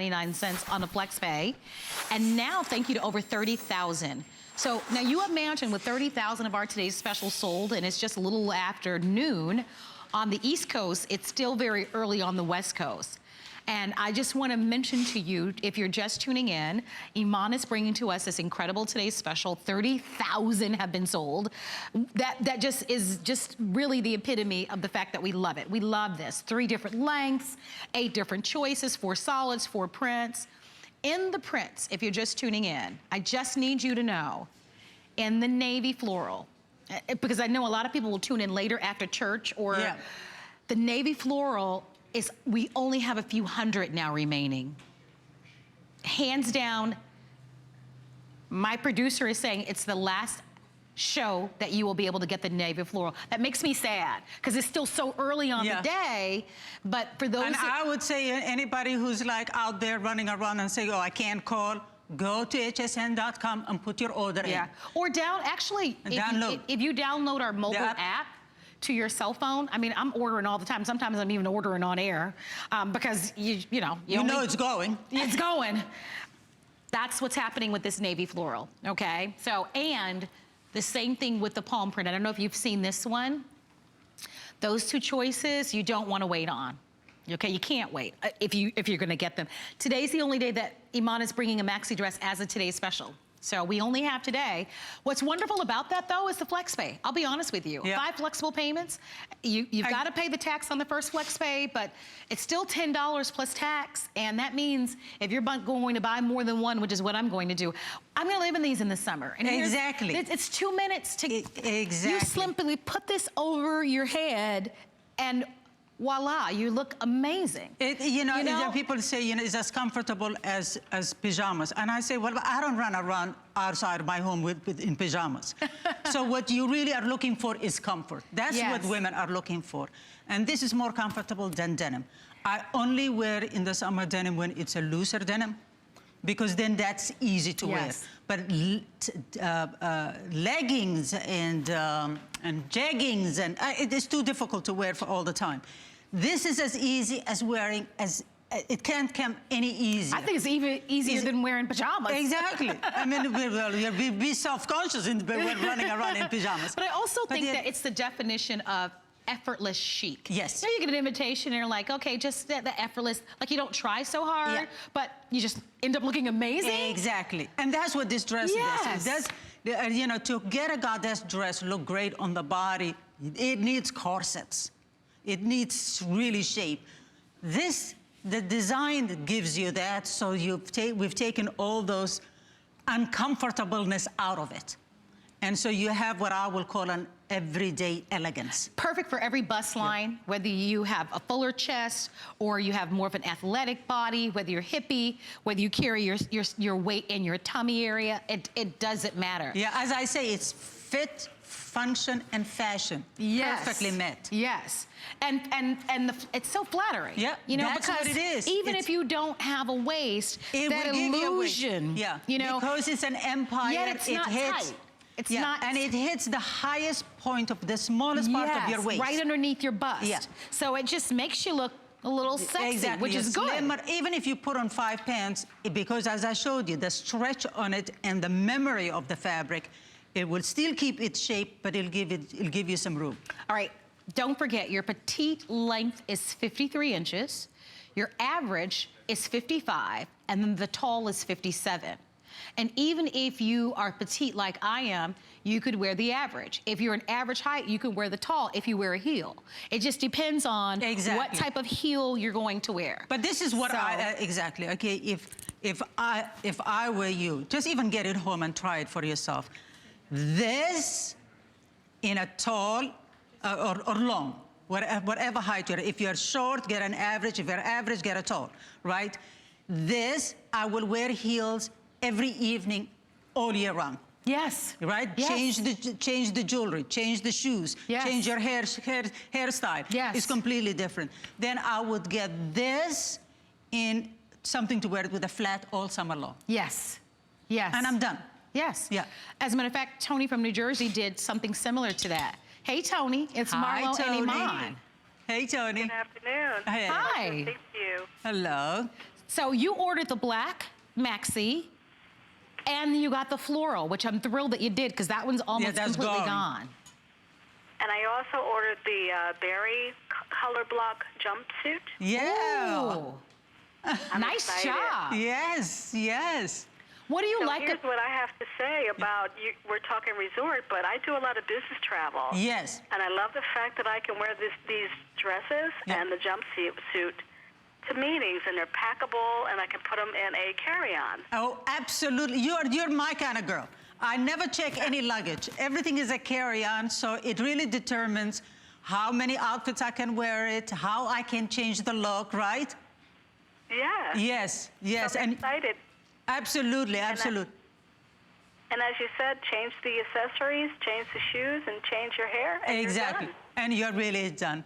99 cents on a flex pay. And now, thank you to over 30,000. So now you imagine with 30,000 of our today's specials sold, and it's just a little after noon on the East Coast, it's still very early on the West Coast. And I just want to mention to you, if you're just tuning in, IMAN is bringing to us this incredible today's special. 30,000 have been sold. That just is just really the epitome of the fact that we love it. We love this. 3 different lengths, 8 different choices, 4 solids, 4 prints. In the prints, if you're just tuning in, I just need you to know, in the navy floral, because I know a lot of people will tune in later after church, or the navy floral is, we only have a few hundred now remaining. Hands down, my producer is saying it's the last show that you will be able to get the navy floral. That makes me sad, because it's still so early on the day, but for those— And I would say anybody who's like out there running around and saying, oh, I can't call, go to hsn.com and put your order in. Or actually, if you download our mobile app to your cell phone. I mean, I'm ordering all the time. Sometimes I'm even ordering on air because you know it's going. It's going. That's what's happening with this navy floral, okay? So, and the same thing with the palm print. I don't know if you've seen this one. Those 2 choices you don't want to wait on. Okay, you can't wait if you're going to get them. Today's the only day that IMAN is bringing a maxi dress as a today's special. So we only have today. What's wonderful about that, though, is the flex pay. I'll be honest with you. 5 flexible payments. You've got to pay the tax on the first flex pay, but it's still $10 plus tax. And that means if you're going to buy more than one, which is what I'm going to do, I'm going to live in these in the summer. And it's 2 minutes to— You simply put this over your head and voila, you look amazing. You know, people say, it's as comfortable as pajamas. And I say, well, I don't run around outside my home in pajamas. So what you really are looking for is comfort. That's what women are looking for. And this is more comfortable than denim. I only wear in the summer denim when it's a looser denim, because then that's easy to wear. But leggings and jeggings, and it is too difficult to wear for all the time. This is as easy as wearing as— it can't come any easier. I think it's even easier than wearing pajamas. Exactly. I mean, we'll be self-conscious when running around in pajamas. But I also think that it's the definition of effortless chic. Yes. So you get an invitation and you're like, okay, just the effortless, like you don't try so hard, but you just end up looking amazing. Exactly. And that's what this dress does. It does, you know, to get a goddess dress look great on the body, it needs corsets. It needs really shape. The design gives you that, so we've taken all those uncomfortableness out of it. And so you have what I will call an everyday elegance. Perfect for every bust line, whether you have a fuller chest or you have more of an athletic body, whether you're hippie, whether you carry your weight in your tummy area, it doesn't matter. Yeah, as I say, it's fit, function, and fashion. Perfectly met. Yes. And it's so flattering. Yeah, you know, that's because what it is. Even if you don't have a waist, that illusion. Yeah, you know, because it's an empire. Yet it's not tight. It's not, and it hits the highest point of the smallest part of your waist. Right underneath your bust. Yeah. So it just makes you look a little sexy, which is good. Slimmer, even if you put on 5 pants, because as I showed you, the stretch on it and the memory of the fabric, it will still keep its shape, but it'll give you some room. All right, don't forget, your petite length is 53 inches, your average is 55, and then the tall is 57. And even if you are petite like I am, you could wear the average. If you're an average height, you could wear the tall if you wear a heel. It just depends on what type of heel you're going to wear. But this is what okay, if I were you, just even get it home and try it for yourself. This in a tall or long, whatever height you're, if you're short, get an average. If you're average, get a tall, right? This, I will wear heels every evening, all year round. Yes. Right? Yes. Change the jewelry, change the shoes, change your hairstyle. Yes. It's completely different. Then I would get this in something to wear it with a flat all summer long. Yes. Yes. And I'm done. Yes. Yeah. As a matter of fact, Tony from New Jersey did something similar to that. Hey, Tony. It's Marlo and IMAN. Hey, Tony. Good afternoon. Hi. Thank you. Hello. So you ordered the black Maxi, and you got the floral, which I'm thrilled that you did, because that one's almost completely gone. And I also ordered the berry color block jumpsuit. Yeah. Ooh. Nice job. Yes, yes. What do you like? Here's what I have to say about you. We're talking resort, but I do a lot of business travel. Yes. And I love the fact that I can wear these dresses and the jumpsuit to meetings, and they're packable, and I can put them in a carry-on. Oh, absolutely. You're my kind of girl. I never check any luggage. Everything is a carry-on, so it really determines how many outfits I can wear it, how I can change the look, right? Yeah. Yes, yes. So I'm excited. Absolutely, absolutely. And as you said, change the accessories, change the shoes, and change your hair, and exactly. you're done. And you're really done.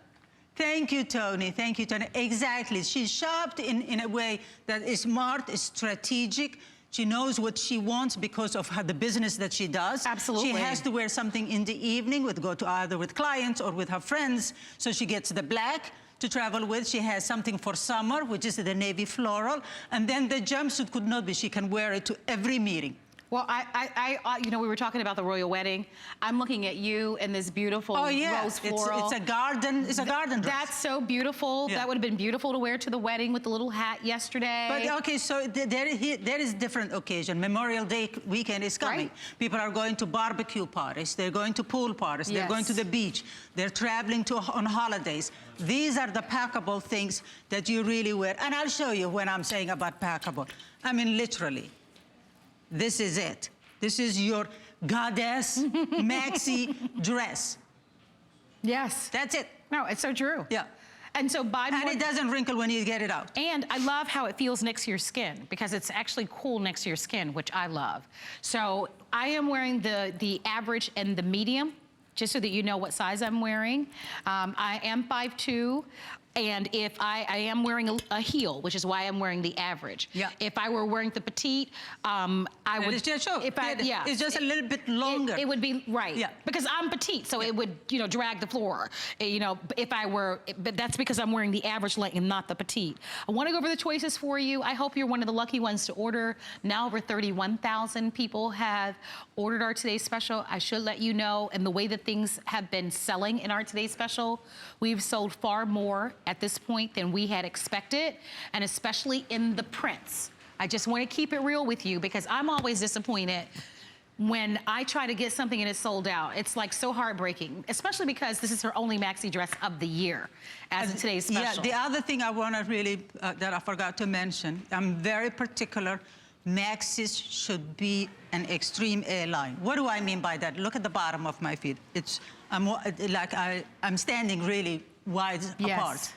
Thank you, Tony. Thank you, Tony. Exactly. She shopped in a way that is smart, is strategic. She knows what she wants because of the business that she does. Absolutely. She has to wear something in the evening, go to either with clients or with her friends. So she gets the black to travel with. She has something for summer, which is the navy floral. And then the jumpsuit could not be. She can wear it to every meeting. Well, you know, we were talking about the royal wedding. I'm looking at you in this beautiful rose floral. It's a garden. It's a garden dress. That's so beautiful. Yeah. That would have been beautiful to wear to the wedding with the little hat yesterday. But okay, so there is different occasion. Memorial Day weekend is coming. Right. People are going to barbecue parties. They're going to pool parties. They're going to the beach. They're traveling on holidays. These are the packable things that you really wear. And I'll show you when I'm saying about packable. I mean, literally. This is it. This is your goddess maxi dress. Yes. That's it. No, it's so true. Yeah. And so buy more. And it doesn't wrinkle when you get it out. And I love how it feels next to your skin, because it's actually cool next to your skin, which I love. So I am wearing the average and the medium, just so that you know what size I'm wearing. I am 5'2". And if I am wearing a heel, which is why I'm wearing the average. Yeah. If I were wearing the petite, I would. It's just short. It's just a little bit longer. It would be right. Yeah. Because I'm petite, so it would, you know, drag the floor. You know, if I were, but that's because I'm wearing the average length and not the petite. I want to go over the choices for you. I hope you're one of the lucky ones to order. Now over 31,000 people have ordered our Today's Special. I should let you know, and the way that things have been selling in our Today's Special, we've sold far more at this point than we had expected, and especially in the prints. I just want to keep it real with you, because I'm always disappointed when I try to get something and it's sold out. It's like so heartbreaking, especially because this is her only maxi dress of the year as a Today's Special. Yeah, the other thing I want to really, that I forgot to mention, I'm very particular. Maxis should be an extreme A-line. What do I mean by that? Look at the bottom of my feet. I'm standing really wide apart.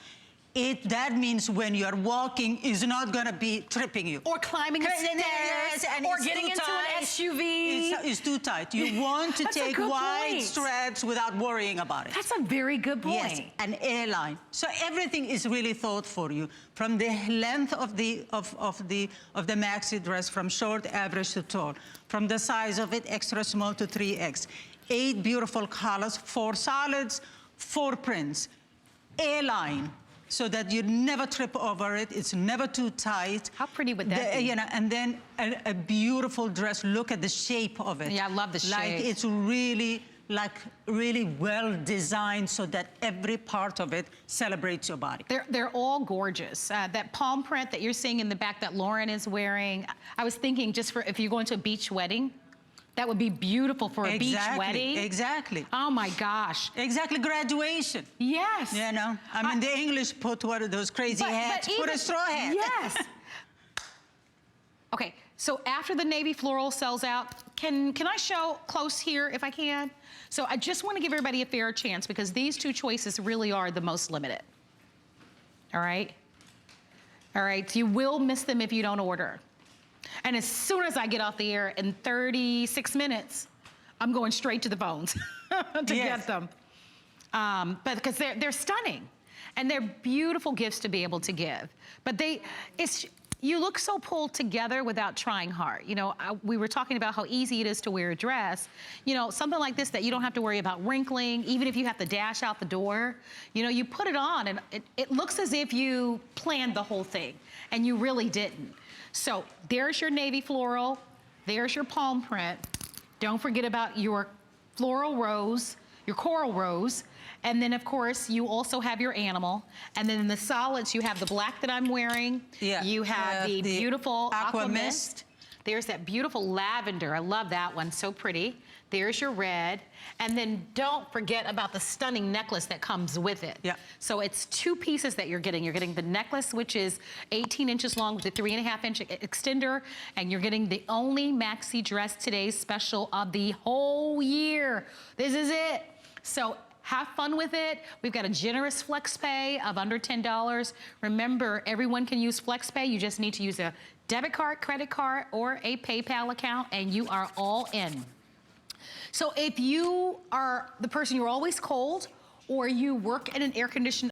That means when you're walking, is not going to be tripping you. Or climbing the stairs, or getting into an SUV. It's too tight. You want to take wide point. strides without worrying about it. That's a very good point. Yes, an A-line. So everything is really thought for you, from the length of the maxi dress, from short, average to tall, from the size of it, extra small to 3X. 8 beautiful colors, 4 solids, 4 prints. A-line, so that you never trip over it. It's never too tight. How pretty would that be? You know, and then a beautiful dress. Look at the shape of it. Yeah, I love the shape. Like it's really well designed, so that every part of it celebrates your body. They're all gorgeous. That palm print that you're seeing in the back that Lauren is wearing, I was thinking just for if you're going to a beach wedding, that would be beautiful for a beach wedding. Exactly. Oh my gosh. Exactly, graduation. Yes. You know, I mean, the English put one of those crazy hats, put a straw hat. Yes. Okay, so after the navy floral sells out, can I show close here if I can? So I just want to give everybody a fair chance, because these 2 choices really are the most limited. All right? All right, you will miss them if you don't order. And as soon as I get off the air in 36 minutes, I'm going straight to the phones to get them. But because they're stunning, and they're beautiful gifts to be able to give. But you look so pulled together without trying hard. You know, we were talking about how easy it is to wear a dress. You know, something like this that you don't have to worry about wrinkling, even if you have to dash out the door. You know, you put it on and it looks as if you planned the whole thing, and you really didn't. So there's your navy floral, there's your palm print. Don't forget about your floral rose, your coral rose. And then, of course, you also have your animal. And then in the solids, you have the black that I'm wearing. Yeah. You have the beautiful aqua mist. mist. There's that beautiful lavender. I love that one, so pretty. There's your red. And then don't forget about the stunning necklace that comes with it. Yeah. So it's 2 pieces that you're getting. You're getting the necklace, which is 18 inches long with a 3.5-inch extender. And you're getting the only maxi dress today's special of the whole year. This is it. So have fun with it. We've got a generous flex pay of under $10. Remember, everyone can use flex pay. You just need to use a debit card, credit card, or a PayPal account, and you are all in. So if you are the person, you're always cold, or you work in an air-conditioned